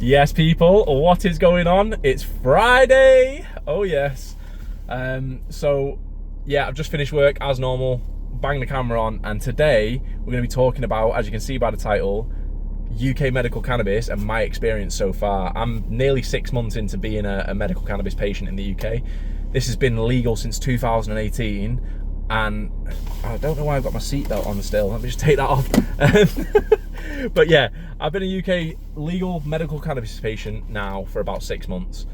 Yes, people, what is going on? It's Friday. Oh yes. So yeah, I've just finished work as normal, banged the camera on, and today we're going to be talking about, as you can see by the title, UK medical cannabis and my experience so far. I'm nearly 6 months into being a medical cannabis patient in the UK. This has been legal since 2018, and I don't know why I've got my seatbelt on still. Let me just take that off. But yeah, I've been a UK legal medical cannabis patient now for about 6 months.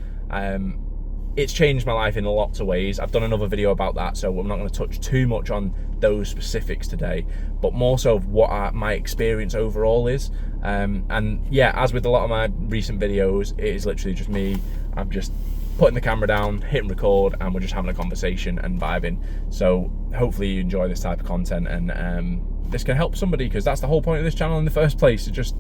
It's changed my life in lots of ways. I've done another video about that, so I'm not going to touch too much on those specifics today, but more so of what my experience overall is. And yeah, as with a lot of my recent videos, it is literally just me. I'm just putting the camera down, hitting record, and we're just having a conversation and vibing. So hopefully you enjoy this type of content, and this can help somebody, because that's the whole point of this channel in the first place. To just,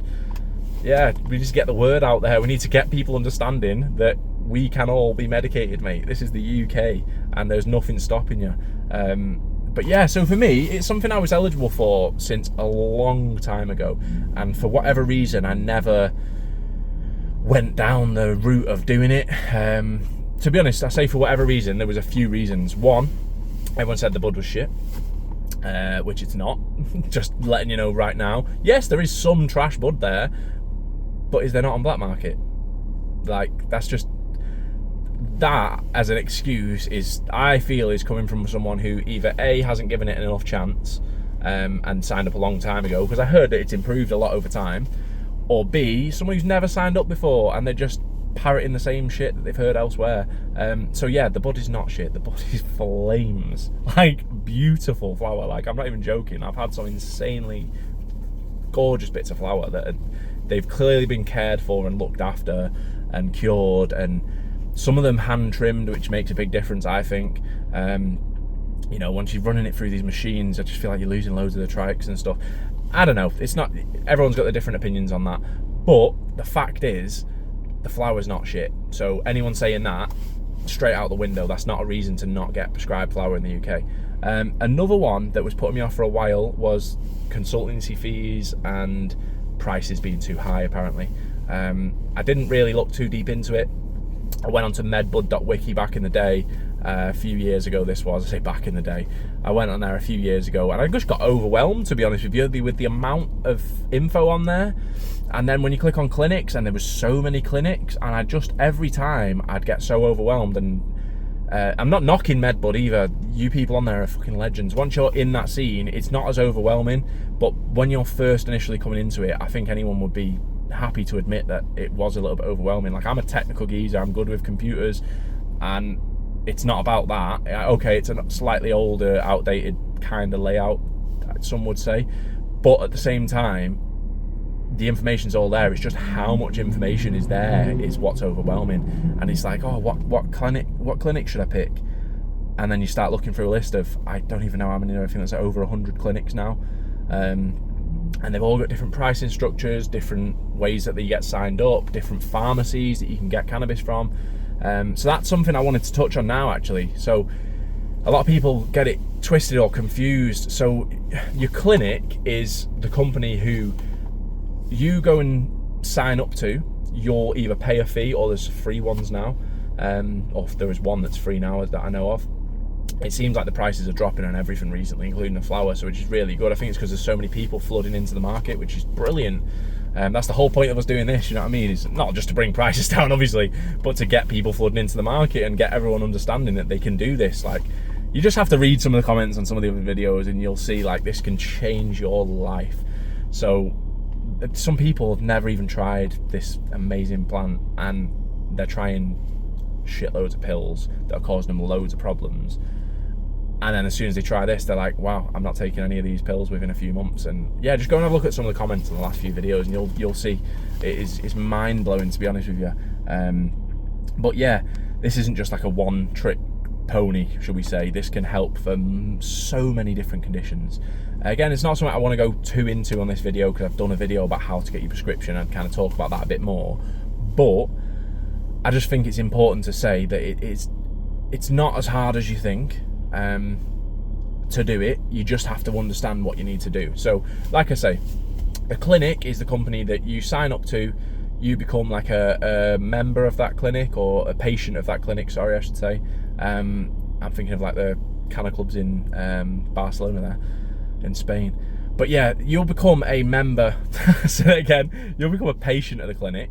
yeah, we just get the word out there. We need to get people understanding that we can all be medicated, mate. This is the UK, and there's nothing stopping you. But yeah, so for me, it's something I was eligible for since a long time ago, and for whatever reason, I never went down the route of doing it. To be honest, I say for whatever reason, there was a few reasons. One, everyone said the bud was shit, which it's not. Just letting you know right now. Yes, there is some trash bud there, but is there not on black market? Like, that's just, that as an excuse is, I feel, is coming from someone who either A, hasn't given it enough chance and signed up a long time ago, because I heard that it's improved a lot over time, or B, someone who's never signed up before and they're just parroting the same shit that they've heard elsewhere. So yeah, the bud is not shit. The bud is flames. Like, beautiful flower. Like, I'm not even joking. I've had some insanely gorgeous bits of flower that they've clearly been cared for and looked after and cured, and some of them hand trimmed, which makes a big difference, I think. You know, once you're running it through these machines, I just feel like you're losing loads of the trikes and stuff. I don't know, it's not, everyone's got their different opinions on that, but the fact is, the flower's not shit. So anyone saying that, straight out the window. That's not a reason to not get prescribed flower in the UK. Another one that was putting me off for a while was consultancy fees and prices being too high, apparently. I didn't really look too deep into it. I went onto medbud.wiki back in the day, a few years ago this was, I say back in the day. I went on there a few years ago, and I just got overwhelmed, to be honest with you, with the amount of info on there. And then when you click on clinics, and there was so many clinics, and I just, every time I'd get so overwhelmed. And I'm not knocking medbud either. You people on there are fucking legends. Once you're in that scene, it's not as overwhelming, but when you're first initially coming into it, I think anyone would be happy to admit that it was a little bit overwhelming. Like, I'm a technical geezer, I'm good with computers, and it's not about that. Okay, it's a slightly older, outdated kind of layout, some would say, but at the same time, the information's all there. It's just how much information is there is what's overwhelming. And it's like, oh, what clinic should I pick? And then you start looking through a list of, I don't even know how many, I think there's over 100 clinics now. And they've all got different pricing structures, different ways that they get signed up, different pharmacies that you can get cannabis from. So that's something I wanted to touch on now, actually. So a lot of people get it twisted or confused. So your clinic is the company who you go and sign up to. You'll either pay a fee, or there's free ones now, or there is one that's free now that I know of. It seems like the prices are dropping on everything recently, including the flower, so which is really good. I think it's because there's so many people flooding into the market, which is brilliant. That's the whole point of us doing this, you know what I mean? It's not just to bring prices down, obviously, but to get people flooding into the market and get everyone understanding that they can do this. Like, you just have to read some of the comments on some of the other videos, and you'll see, like, this can change your life. So some people have never even tried this amazing plant, and they're trying shitloads of pills that are causing them loads of problems. And then as soon as they try this, they're like, wow, I'm not taking any of these pills within a few months. And yeah, just go and have a look at some of the comments in the last few videos, and you'll see it's mind-blowing, to be honest with you. But yeah, this isn't just like a one-trick pony, should we say. This can help for so many different conditions. Again, it's not something I want to go too into on this video, because I've done a video about how to get your prescription and kind of talk about that a bit more. But I just think it's important to say that it's not as hard as you think. To do it, you just have to understand what you need to do. So like I say, a clinic is the company that you sign up to, you become like a member of that clinic, or a patient of that clinic, sorry, I should say. I'm thinking of like the Canna clubs in Barcelona there, in Spain. But yeah, you'll become a member. So again, you'll become a patient of the clinic.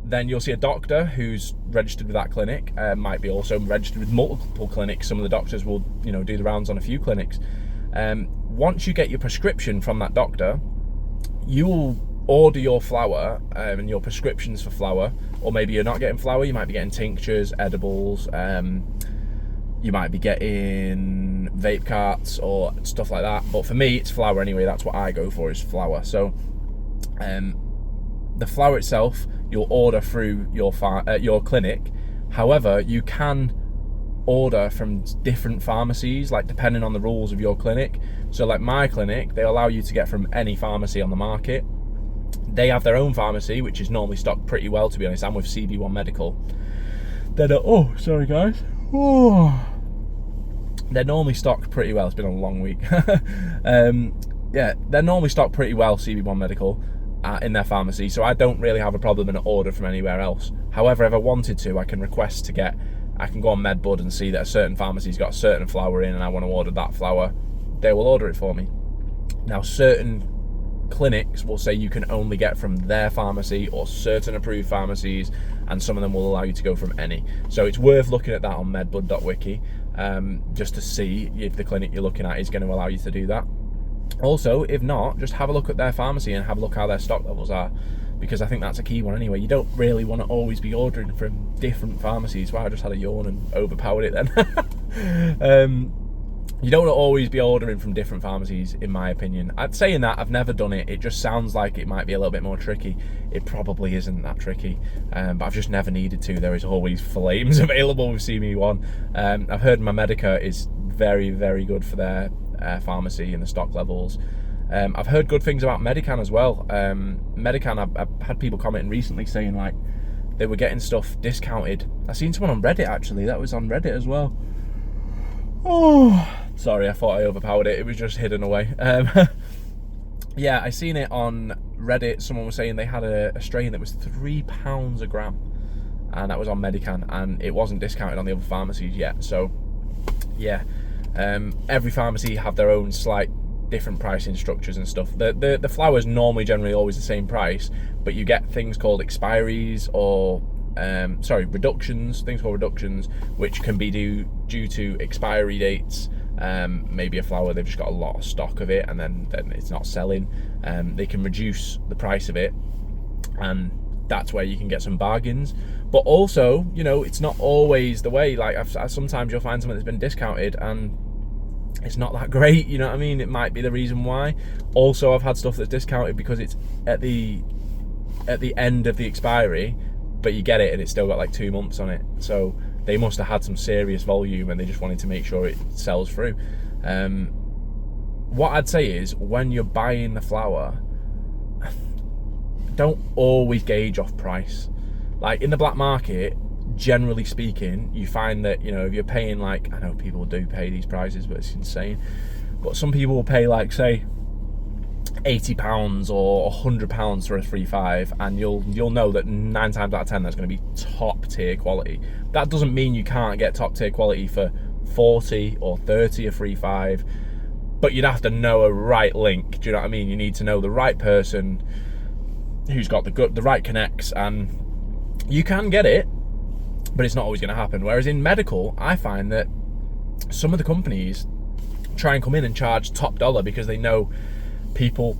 Then you'll see a doctor who's registered with that clinic, might be also registered with multiple clinics. Some of the doctors will, do the rounds on a few clinics. Once you get your prescription from that doctor, you'll order your flower and your prescriptions for flower, or maybe you're not getting flower, you might be getting tinctures, edibles, you might be getting vape carts or stuff like that. But for me, it's flower anyway. That's what I go for, is flower. So the flower itself, you'll order through your clinic. However, you can order from different pharmacies, like depending on the rules of your clinic. So like my clinic, they allow you to get from any pharmacy on the market. They have their own pharmacy, which is normally stocked pretty well, to be honest. I'm with CB1 Medical. Oh, sorry guys. They're normally stocked pretty well. It's been a long week. Yeah, they're normally stocked pretty well, CB1 Medical, in their pharmacy. So I don't really have a problem in an order from anywhere else. However, if I wanted to, I can request to get, I can go on MedBud and see that a certain pharmacy's got a certain flower in and I want to order that flower. They will order it for me. Now, certain clinics will say you can only get from their pharmacy or certain approved pharmacies, and some of them will allow you to go from any. So it's worth looking at that on medbud.wiki, just to see if the clinic you're looking at is going to allow you to do that. Also, if not, just have a look at their pharmacy and have a look how their stock levels are, because I think that's a key one anyway. You don't really want to always be ordering from different pharmacies. Wow, I just had a yawn and overpowered it then. You don't want to always be ordering from different pharmacies, in my opinion. Saying that, I've never done it. It just sounds like it might be a little bit more tricky. It probably isn't that tricky, but I've just never needed to. There is always flames available with CB1. I've heard my Medica is very, very good for their pharmacy and the stock levels. I've heard good things about Medican as well. Medican, I've had people commenting recently saying like they were getting stuff discounted. I seen someone on Reddit actually, that was on Reddit as well. Oh, sorry, I thought I overpowered it. It was just hidden away. Yeah, I seen it on Reddit. Someone was saying they had a strain that was £3 a gram, and that was on Medican, and it wasn't discounted on the other pharmacies yet. So, yeah, every pharmacy have their own slight different pricing structures and stuff. The flowers normally generally always the same price, but you get things called expiries or reductions, things called reductions, which can be due to expiry dates. Maybe a flower, they've just got a lot of stock of it and then it's not selling. They can reduce the price of it, and that's where you can get some bargains. But also, it's not always the way. Like sometimes you'll find something that's been discounted and it's not that great, you know what I mean? It might be the reason why. Also, I've had stuff that's discounted because it's at the end of the expiry, but you get it and it's still got like 2 months on it. So they must have had some serious volume and they just wanted to make sure it sells through. What I'd say is, when you're buying the flower, don't always gauge off price. Like in the black market, generally speaking, you find that, if you're paying like, I know people do pay these prices, but it's insane. But some people will pay like, say, £80 or £100 for a 3.5, and you'll know that 9 times out of 10 that's going to be top tier quality. That doesn't mean you can't get top tier quality for 40 or 30 a 3.5, but you'd have to know a right link. Do you know what I mean? You need to know the right person who's got the right connects, and you can get it, but it's not always going to happen. Whereas in medical, I find that some of the companies try and come in and charge top dollar because they know people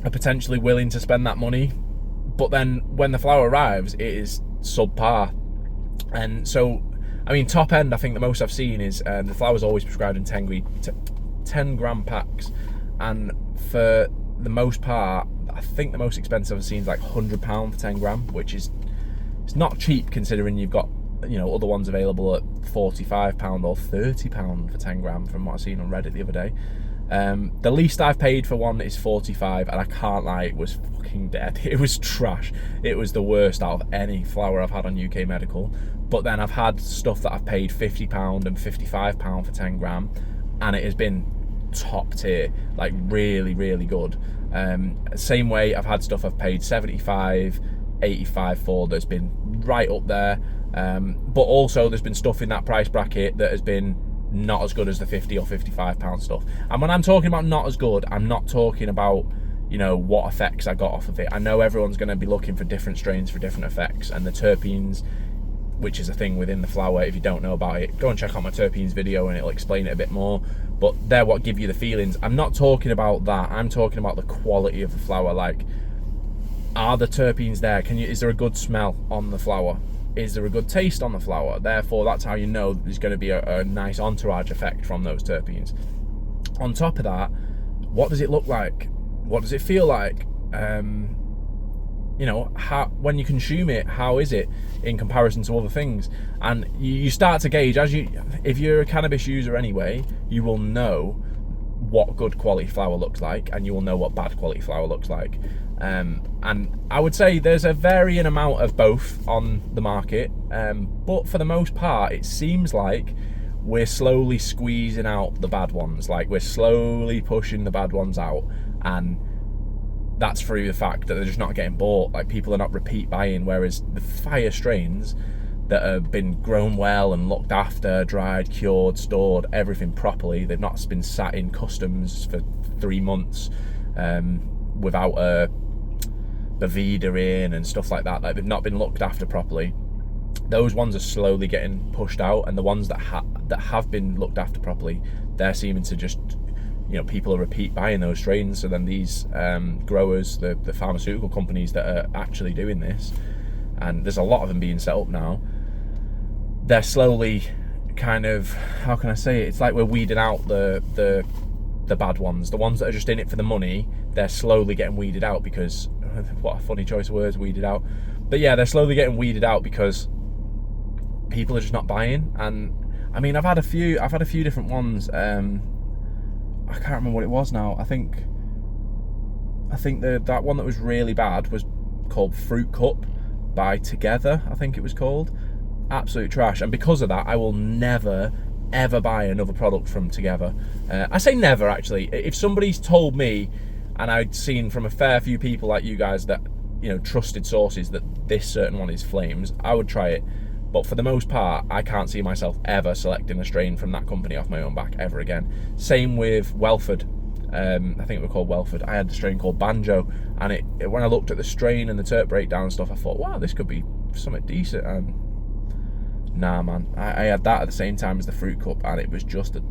are potentially willing to spend that money, but then when the flower arrives, it is subpar. And so, I mean, top end, I think the most I've seen is the flower's always prescribed in 10 gram packs, and for the most part, I think the most expensive I've seen is like £100 for 10 gram, which is, it's not cheap considering you've got, other ones available at £45 or £30 for 10 gram from what I've seen on Reddit the other day. The least I've paid for one is 45, and I can't lie, it was fucking dead. It was trash. It was the worst out of any flower I've had on UK Medical. But then I've had stuff that I've paid £50 and £55 for 10 gram, and it has been top tier, like really, really good. Same way I've had stuff I've paid 75, 85 for that's been right up there. But also there's been stuff in that price bracket that has been not as good as the 50 or 55 pound stuff. And when I'm talking about not as good, I'm not talking about, you know, what effects I got off of it. I know everyone's going to be looking for different strains for different effects, and the terpenes, which is a thing within the flower, if you don't know about it, go and check out my terpenes video and it'll explain it a bit more. But they're what give you the feelings. I'm not talking about that. I'm talking about the quality of the flower. Like, are the terpenes there? Is there a good smell on the flower? Is there a good taste on the flower? Therefore, that's how you know there's going to be a nice entourage effect from those terpenes. On top of that, what does it look like? What does it feel like? You know, when you consume it, how is it in comparison to other things? And you start to gauge, if you're a cannabis user anyway, you will know what good quality flower looks like, and you will know what bad quality flower looks like. And I would say there's a varying amount of both on the market, but for the most part, it seems like we're slowly squeezing out the bad ones. Like, we're slowly pushing the bad ones out, and that's through the fact that they're just not getting bought. Like, people are not repeat buying, whereas the fire strains that have been grown well and looked after, dried, cured, stored, everything properly, they've not been sat in customs for 3 months without a Boveda in and stuff like that. Like, they've not been looked after properly. Those ones are slowly getting pushed out, and the ones that have been looked after properly, they're seeming to just, you know, people are repeat buying those strains. So then these growers, the pharmaceutical companies that are actually doing this, and there's a lot of them being set up now, they're slowly kind of, how can I say it? It's like we're weeding out the bad ones. The ones that are just in it for the money, they're slowly getting weeded out because, what a funny choice of words, weeded out. But yeah, they're slowly getting weeded out because people are just not buying. And I mean, I've had a few different ones. I can't remember what it was now. I think that one that was really bad was called Fruit Cup by Together, I think it was called. Absolute trash. And because of that, I will never ever buy another product from Together. I say never, actually. If somebody's told me, and I'd seen from a fair few people like you guys that, you know, trusted sources, that this certain one is flames, I would try it. But for the most part, I can't see myself ever selecting a strain from that company off my own back ever again. Same with Welford. I think it was called Welford. I had the strain called Banjo, and when I looked at the strain and the terp breakdown and stuff, I thought, wow, this could be something decent. And nah, man, I had that at the same time as the Fruit Cup, and it was just a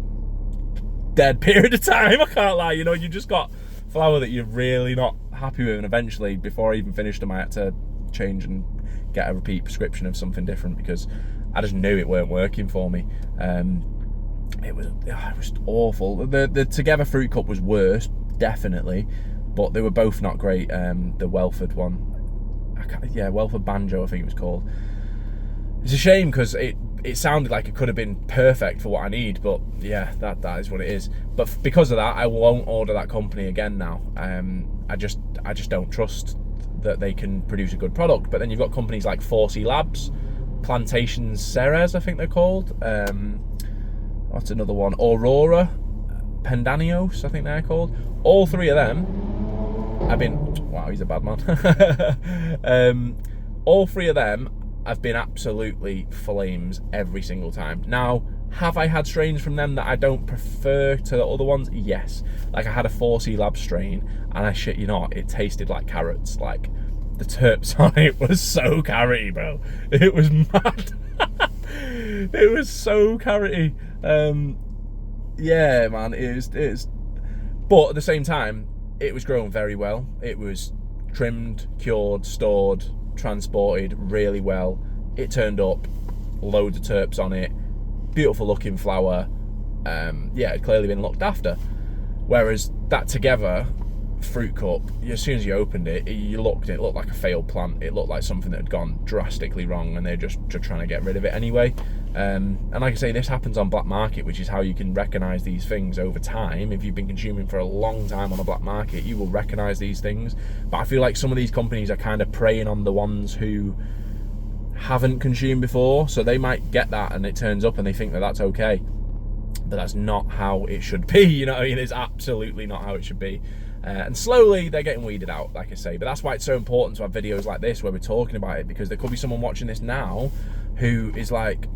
dead period of time. I can't lie. You know, you just got flower that you're really not happy with, and eventually, before I even finished them, I had to change and get a repeat prescription of something different because I just knew it weren't working for me. It was awful. The Together Fruit Cup was worse, definitely, but they were both not great. The Welford one, Welford Banjo, I think it was called. It's a shame because it sounded like it could have been perfect for what I need, but yeah, that is what it is. But because of that, I won't order that company again now. I just don't trust that they can produce a good product. But then you've got companies like 4C Labs, Plantations Ceres, I think they're called. What's another one? Aurora, Pendanios, I think they're called. All three of them have been, wow, he's a bad man. All three of them have been absolutely flames every single time. Now, have I had strains from them that I don't prefer to the other ones? Yes. Like, I had a 4C Lab strain, and I shit you not, it tasted like carrots. Like, the terps on it was so carroty, bro. It was mad. It was so carroty. Yeah, man, it was. But at the same time, it was grown very well. It was trimmed, cured, stored, transported really well. It turned up, loads of terps on it, beautiful looking flower. Yeah, it'd clearly been looked after. Whereas that Together Fruit Cup, as soon as you opened it, it looked like a failed plant. It looked like something that had gone drastically wrong, and they're just trying to get rid of it anyway. And like I say, this happens on black market, which is how you can recognise these things over time. If you've been consuming for a long time on a black market, you will recognise these things. But I feel like some of these companies are kind of preying on the ones who haven't consumed before, so they might get that and it turns up and they think that that's okay. But that's not how it should be, you know what I mean? It's absolutely not how it should be. And slowly they're getting weeded out, like I say. But that's why it's so important to have videos like this where we're talking about it, because there could be someone watching this now who is like,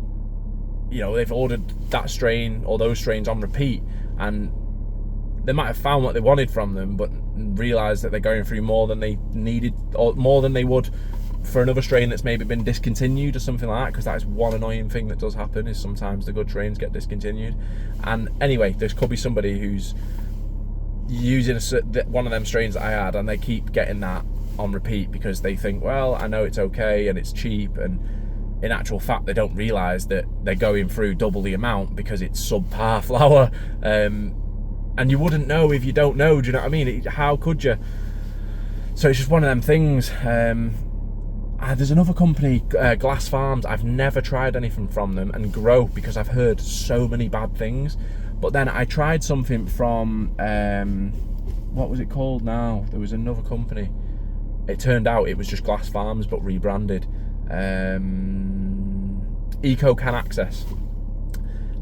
you know, they've ordered that strain or those strains on repeat, and they might have found what they wanted from them, but realised that they're going through more than they needed, or more than they would for another strain that's maybe been discontinued or something like that, because that is one annoying thing that does happen, is sometimes the good strains get discontinued. And anyway, there could be somebody who's using one of them strains that I had, and they keep getting that on repeat because they think, well, I know it's okay and it's cheap, and in actual fact they don't realise that they're going through double the amount because it's subpar flower. And you wouldn't know if you don't know, do you know what I mean? How could you? So it's just one of them things. There's another company, Glass Farms. I've never tried anything from them, and Grow, because I've heard so many bad things. But then I tried something from, what was it called now? There was another company. It turned out it was just Glass Farms, but rebranded. Eco Can Access.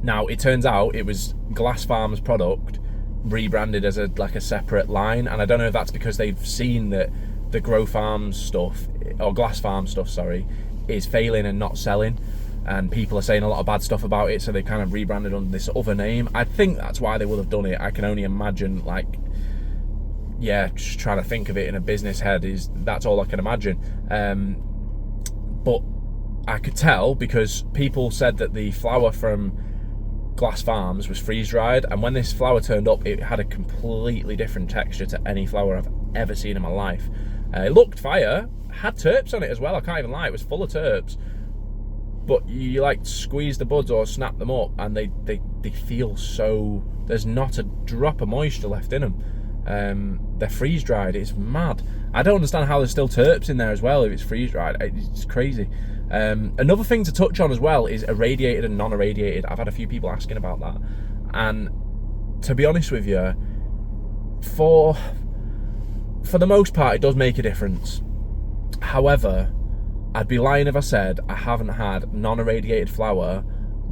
Now, it turns out it was Glass Farms product rebranded as a separate line, and I don't know if that's because they've seen that the Grow Farms stuff, or Glass Farms stuff, sorry, is failing and not selling, and people are saying a lot of bad stuff about it, so they kind of rebranded under this other name. I think that's why they would have done it. I can only imagine, like, yeah, just trying to think of it in a business head, that's all I can imagine. But I could tell because people said that the flower from Glass Farms was freeze dried, and when this flower turned up, it had a completely different texture to any flower I've ever seen in my life. It looked fire, had terps on it as well, I can't even lie, it was full of terps, but you like squeeze the buds or snap them up and they feel so, there's not a drop of moisture left in them. They're freeze dried. It's mad. I don't understand how there's still terps in there as well if it's freeze dried. It's crazy. Another thing to touch on as well is irradiated and non-irradiated. I've had a few people asking about that, and to be honest with you, for the most part it does make a difference. However, I'd be lying if I said I haven't had non-irradiated flower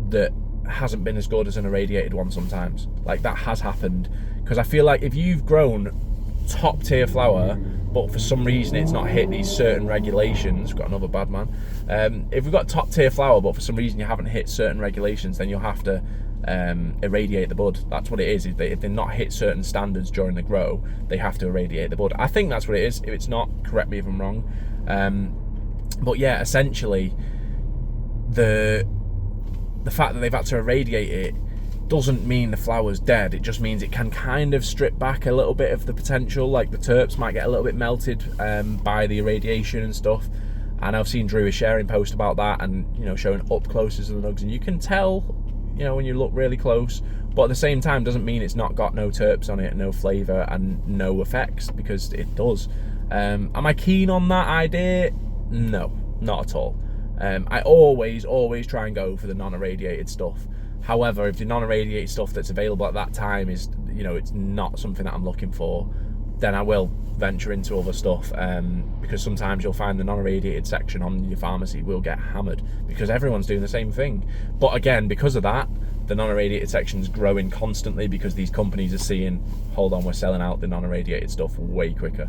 that hasn't been as good as an irradiated one sometimes. Like, that has happened, because I feel like if you've grown top tier flower but for some reason it's not hit these certain regulations, we've got another bad man, if we've got top tier flower but for some reason you haven't hit certain regulations, then you'll have to irradiate the bud. That's what it is. If they're not hit certain standards during the grow, they have to irradiate the bud. I think that's what it is. If it's not, correct me if I'm wrong. But yeah, essentially the fact that they've had to irradiate it doesn't mean the flower's dead. It just means it can kind of strip back a little bit of the potential. Like, the terps might get a little bit melted by the irradiation and stuff. And I've seen Drew is sharing post about that, and, you know, showing up closes to the nugs, and you can tell, you know, when you look really close. But at the same time, doesn't mean it's not got no terps on it, no flavour and no effects, because it does. Am I keen on that idea? No, not at all. I always try and go for the non-irradiated stuff. However, if the non-irradiated stuff that's available at that time is, you know, it's not something that I'm looking for, then I will venture into other stuff, because sometimes you'll find the non-irradiated section on your pharmacy will get hammered because everyone's doing the same thing. But again, because of that, the non-irradiated section's growing constantly, because these companies are seeing, hold on, we're selling out the non-irradiated stuff way quicker.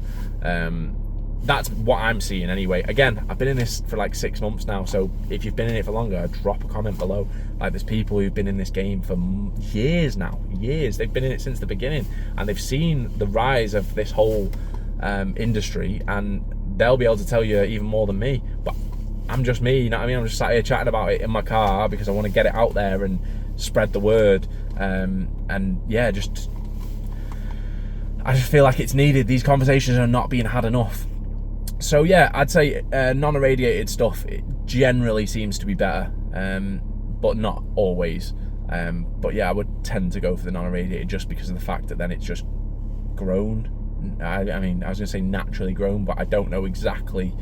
That's what I'm seeing anyway. Again, I've been in this for like 6 months now, so if you've been in it for longer, drop a comment below. Like, there's people who've been in this game for years now, years. They've been in it since the beginning, and they've seen the rise of this whole industry, and they'll be able to tell you even more than me. But I'm just me, you know what I mean? I'm just sat here chatting about it in my car because I want to get it out there and spread the word. And yeah, I just feel like it's needed. These conversations are not being had enough. So yeah, I'd say non-irradiated stuff, it generally seems to be better, but not always. But yeah, I would tend to go for the non-irradiated just because of the fact that then it's just grown. I mean, I was going to say naturally grown, but I don't know exactly,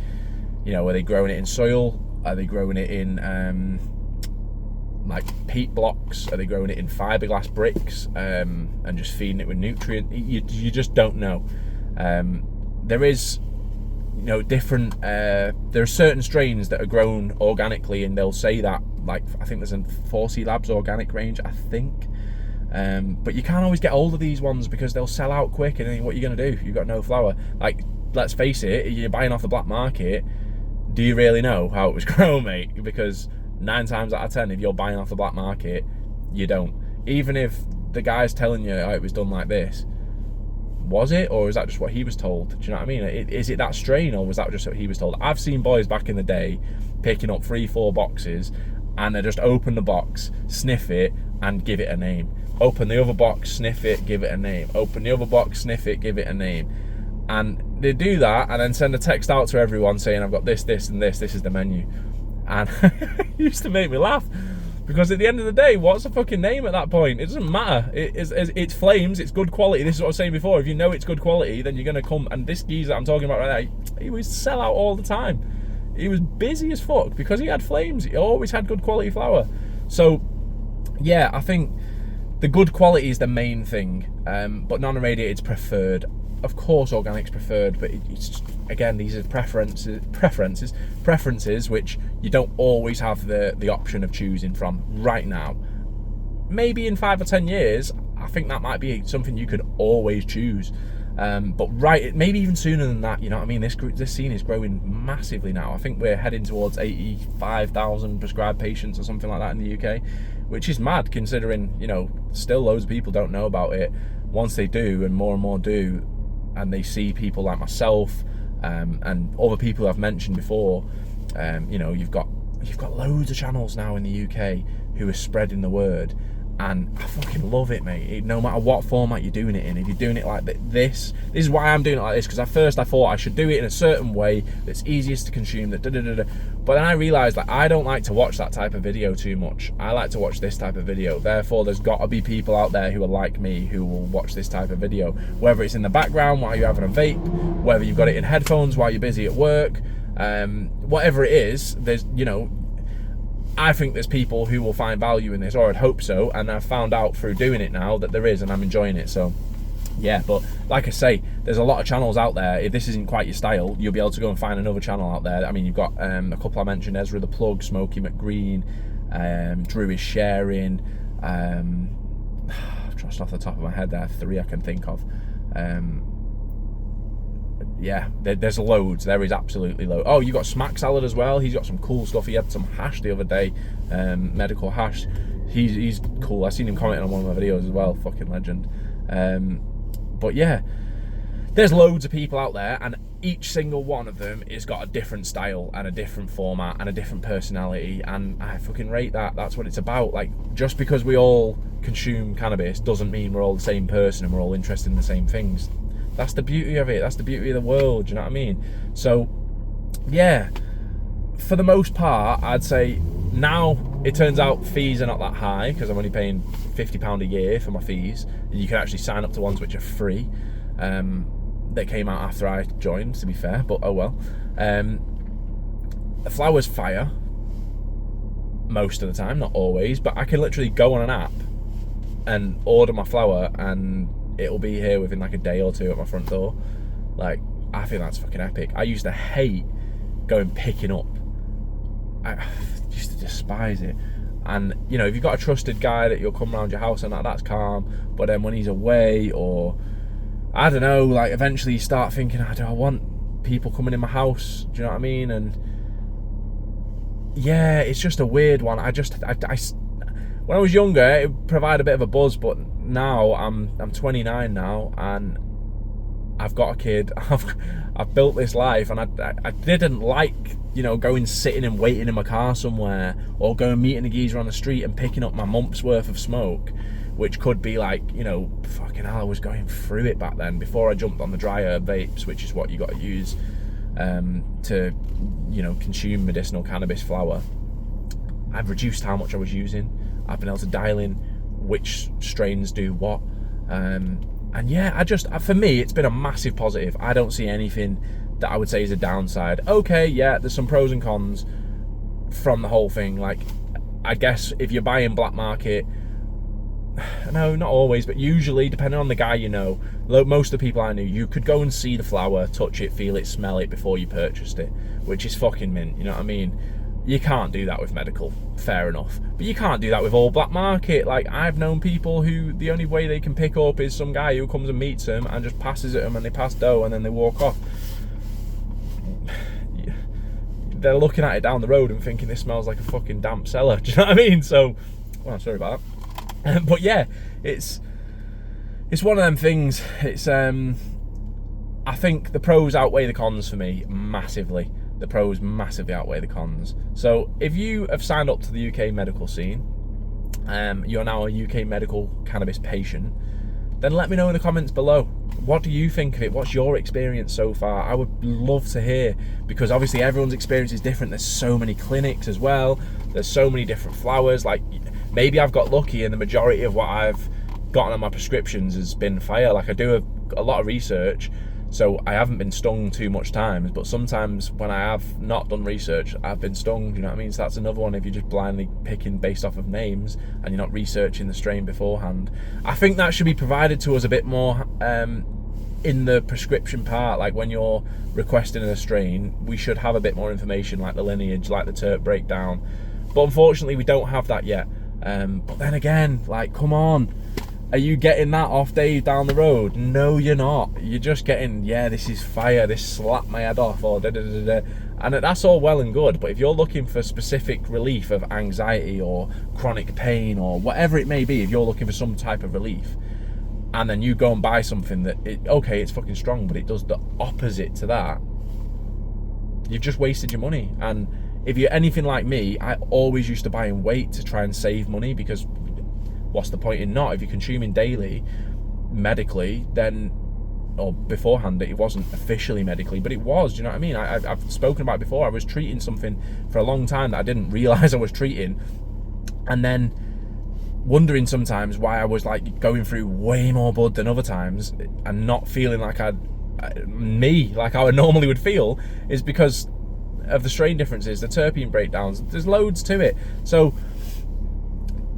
you know, are they growing it in soil? Are they growing it in like peat blocks? Are they growing it in fiberglass bricks and just feeding it with nutrient? You just don't know. There is, you know, different, there are certain strains that are grown organically, and they'll say that, like, I think there's a 4C Labs organic range, I think. But you can't always get hold of these ones because they'll sell out quick, and then what are you going to do? You've got no flower. Like, let's face it, you're buying off the black market. Do you really know how it was grown, mate? Because 9 times out of 10, if you're buying off the black market, you don't. Even if the guy's telling you, oh, it was done like this, was it, or is that just what he was told? Do you know what I mean? Is it that strain, or was that just what he was told? I've seen boys back in the day picking up 3-4 boxes, and they just open the box, sniff it, and give it a name. Open the other box, sniff it, give it a name. Open the other box, sniff it, give it a name. And they do that, and then send a text out to everyone saying, I've got this, this, and this is the menu. And it used to make me laugh. Because at the end of the day, what's the fucking name at that point? It doesn't matter. It's flames, it's good quality. This is what I was saying before. If you know it's good quality, then you're going to come. And this geezer I'm talking about right now, he was sell out all the time. He was busy as fuck because he had flames. He always had good quality flower. So, yeah, I think the good quality is the main thing. But non-irradiated's preferred. Of course, organic's preferred, but it's just, again, these are preferences, which you don't always have the option of choosing from right now. Maybe in 5 or 10 years, I think that might be something you could always choose. But maybe even sooner than that, you know what I mean? This scene is growing massively now. I think we're heading towards 85,000 prescribed patients or something like that in the UK, which is mad considering, you know, still loads of people don't know about it. Once they do, and more do, and they see people like myself and other people I've mentioned before, you know, you've got loads of channels now in the UK who are spreading the word, and I fucking love it, mate. No matter what format you're doing it in, if you're doing it like this is why I'm doing it like this, because at first I thought I should do it in a certain way that's easiest to consume, but then I realised that I don't like to watch that type of video too much. I like to watch this type of video. Therefore, there's got to be people out there who are like me who will watch this type of video, whether it's in the background while you're having a vape, whether you've got it in headphones while you're busy at work, whatever it is. There's, you know, I think there's people who will find value in this, or I'd hope so, and I've found out through doing it now that there is, and I'm enjoying it. So yeah, but like I say, there's a lot of channels out there. If this isn't quite your style, you'll be able to go and find another channel out there. I mean, you've got a couple I mentioned, Ezra the Plug, Smokey McGreen, Drew is Sharing, just off the top of my head there, 3 I can think of. Yeah, there's loads. There is absolutely loads. Oh, you got Smack Salad as well. He's got some cool stuff. He had some hash the other day, medical hash. He's cool. I seen him commenting on one of my videos as well. Fucking legend. But yeah, there's loads of people out there, and each single one of them has got a different style and a different format and a different personality, and I fucking rate that. That's what it's about. Like, just because we all consume cannabis doesn't mean we're all the same person and we're all interested in the same things. That's the beauty of it. That's the beauty of the world. Do you know what I mean? So, yeah, for the most part, I'd say now it turns out fees are not that high because I'm only paying £50 a year for my fees. You can actually sign up to ones which are free. That came out after I joined, to be fair, but oh well. The flower's fire most of the time, not always, but I can literally go on an app and order my flower and it'll be here within like a day or two at my front door. Like, I think that's fucking epic. I used to hate going picking up. I used to despise it. And, you know, if you've got a trusted guy that you'll come around your house and that's calm. But then when he's away, or I don't know, like eventually you start thinking, do I want people coming in my house? Do you know what I mean? And yeah, it's just a weird one. When I was younger, it provided a bit of a buzz, but now I'm 29 now, and I've got a kid. I've built this life, and I didn't like, you know, going sitting and waiting in my car somewhere, or going meeting a geezer on the street and picking up my month's worth of smoke, which could be like, you know, fucking hell, I was going through it back then before I jumped on the dry herb vapes, which is what you got to use to, you know, consume medicinal cannabis flower. I've reduced how much I was using. I've been able to dial in which strains do what, and yeah, for me it's been a massive positive. I don't see anything that I would say is a downside. Okay, yeah, there's some pros and cons from the whole thing. Like, I guess if you're buying black market, no, not always, but usually, depending on the guy you know, most of the people I knew, you could go and see the flower, touch it, feel it, smell it before you purchased it, which is fucking mint, you know what I mean? You can't do that with medical, fair enough. But you can't do that with all black market. Like, I've known people who the only way they can pick up is some guy who comes and meets them and just passes it them and they pass dough and then they walk off. They're looking at it down the road and thinking this smells like a fucking damp cellar. Do you know what I mean? So, well, sorry about that. But yeah, it's one of them things. It's I think the pros outweigh the cons for me massively. The pros massively outweigh the cons. So if you have signed up to the UK medical scene, you're now a UK medical cannabis patient, then let me know in the comments below. What do you think of it? What's your experience so far? I would love to hear, because obviously everyone's experience is different. There's so many clinics as well. There's so many different flowers. Like, maybe I've got lucky and the majority of what I've gotten on my prescriptions has been fire. Like, I do a lot of research, so I haven't been stung too much times, but sometimes when I have not done research, I've been stung, you know what I mean? So that's another one if you're just blindly picking based off of names and you're not researching the strain beforehand. I think that should be provided to us a bit more in the prescription part. Like, when you're requesting a strain, we should have a bit more information, like the lineage, like the terp breakdown. But unfortunately, we don't have that yet. But then again, like, come on. Are you getting that off Dave down the road? No, you're not. You're just getting, yeah, this is fire, this slapped my head off, or da-da-da-da. And that's all well and good, but if you're looking for specific relief of anxiety or chronic pain or whatever it may be, if you're looking for some type of relief, and then you go and buy something that, okay, it's fucking strong, but it does the opposite to that, you've just wasted your money. And if you're anything like me, I always used to buy in weight to try and save money, because what's the point in not? If you're consuming daily, medically, then, or beforehand, it wasn't officially medically, but it was, do you know what I mean? I've spoken about it before. I was treating something for a long time that I didn't realise I was treating, and then wondering sometimes why I was like going through way more bud than other times and not feeling like like how I normally would feel, is because of the strain differences, the terpene breakdowns. There's loads to it. So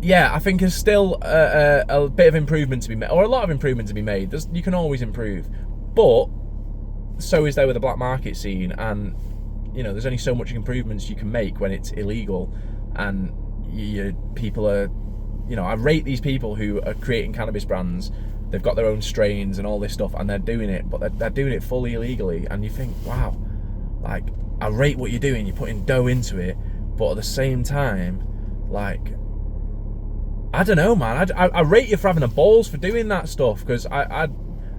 yeah, I think there's still a bit of improvement to be made, or a lot of improvement to be made. You can always improve, but so is there with the black market scene. And you know, there's only so much improvements you can make when it's illegal. And people are, you know, I rate these people who are creating cannabis brands. They've got their own strains and all this stuff, and they're doing it, but they're doing it fully illegally. And you think, wow, like, I rate what you're doing. You're putting dough into it, but at the same time, like, I don't know, man. I rate you for having the balls for doing that stuff, because I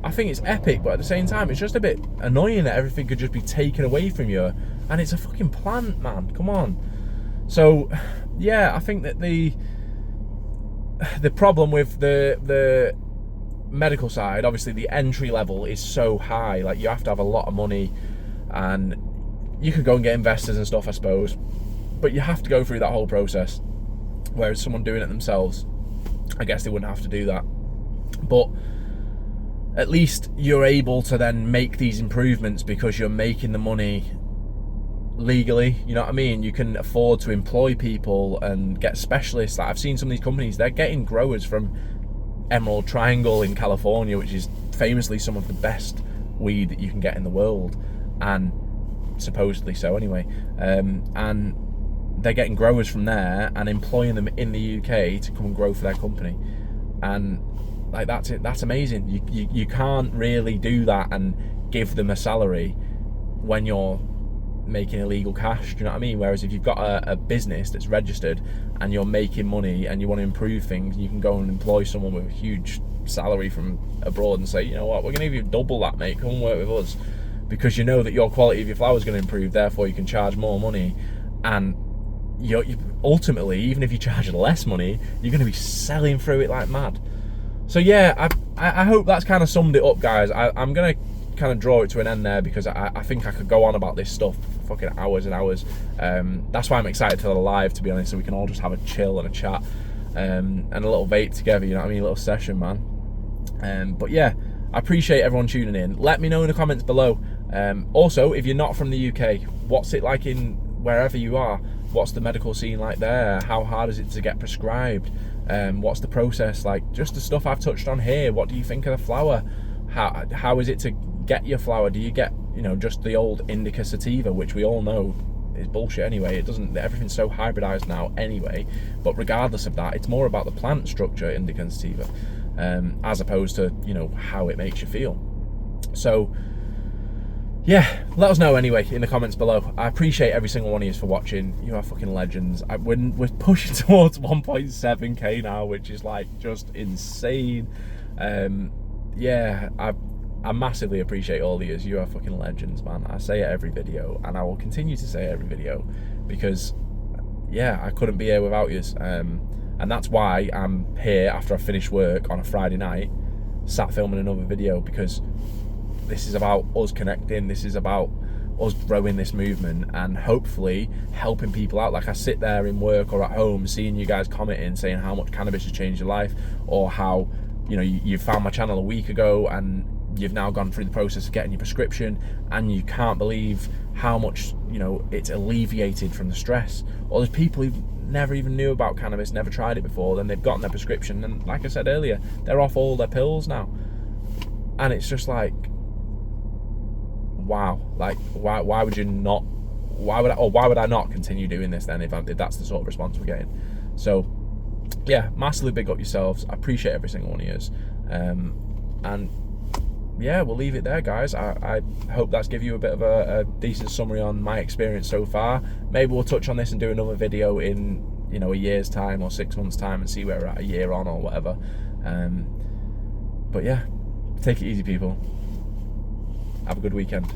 think it's epic, but at the same time, it's just a bit annoying that everything could just be taken away from you. And it's a fucking plant, man. Come on. So, yeah, I think that the problem with the medical side, obviously the entry level is so high. Like, you have to have a lot of money, and you could go and get investors and stuff, I suppose, but you have to go through that whole process. Whereas someone doing it themselves, I guess they wouldn't have to do that. But at least you're able to then make these improvements because you're making the money legally, you know what I mean? You can afford to employ people and get specialists. Like, I've seen some of these companies, they're getting growers from Emerald Triangle in California, which is famously some of the best weed that you can get in the world, and supposedly so anyway. And they're getting growers from there and employing them in the UK to come and grow for their company. And like, that's it. That's amazing. You can't really do that and give them a salary when you're making illegal cash, do you know what I mean? Whereas if you've got a business that's registered and you're making money and you want to improve things, you can go and employ someone with a huge salary from abroad and say, you know what, we're going to give you double that, mate, come and work with us, because you know that your quality of your flower is going to improve, therefore you can charge more money. And you ultimately, even if you charge less money, you're going to be selling through it like mad. So yeah, I hope that's kind of summed it up, guys. I'm going to kind of draw it to an end there, because I think I could go on about this stuff for fucking hours and hours. That's why I'm excited for the live, to be honest, so we can all just have a chill and a chat, and a little vape together, you know what I mean, a little session, man. But yeah, I appreciate everyone tuning in. Let me know in the comments below. Also, if you're not from the UK, what's it like in wherever you are? What's the medical scene like there? How hard is it to get prescribed? What's the process like? Just the stuff I've touched on here. What do you think of the flower? How is it to get your flower? Do you get, you know, just the old indica sativa, which we all know is bullshit anyway. It doesn't. Everything's so hybridized now anyway. But regardless of that, it's more about the plant structure, indica sativa, as opposed to, you know, how it makes you feel. So yeah, let us know anyway in the comments below. I appreciate every single one of you for watching. You are fucking legends. We're pushing towards 1.7k now, which is like just insane. Yeah, I massively appreciate all of you. You are fucking legends, man. I say it every video, and I will continue to say it every video, because yeah, I couldn't be here without you. And that's why I'm here after I finish work on a Friday night, sat filming another video, because this is about us connecting. This is about us growing this movement and hopefully helping people out. Like, I sit there in work or at home seeing you guys commenting, saying how much cannabis has changed your life, or how, you know, you found my channel a week ago and you've now gone through the process of getting your prescription, and you can't believe how much, you know, it's alleviated from the stress. Or there's people who never even knew about cannabis, never tried it before, then they've gotten their prescription, and like I said earlier, they're off all their pills now. And it's just like, wow, like why would you not, why would I not continue doing this then if that's the sort of response we're getting? So yeah, massively big up yourselves. I appreciate every single one of yours. And yeah, we'll leave it there, guys. I hope that's give you a bit of a decent summary on my experience so far. Maybe we'll touch on this and do another video in, you know, a year's time or 6 months time and see where we're at a year on or whatever. But yeah, take it easy, people. Have a good weekend.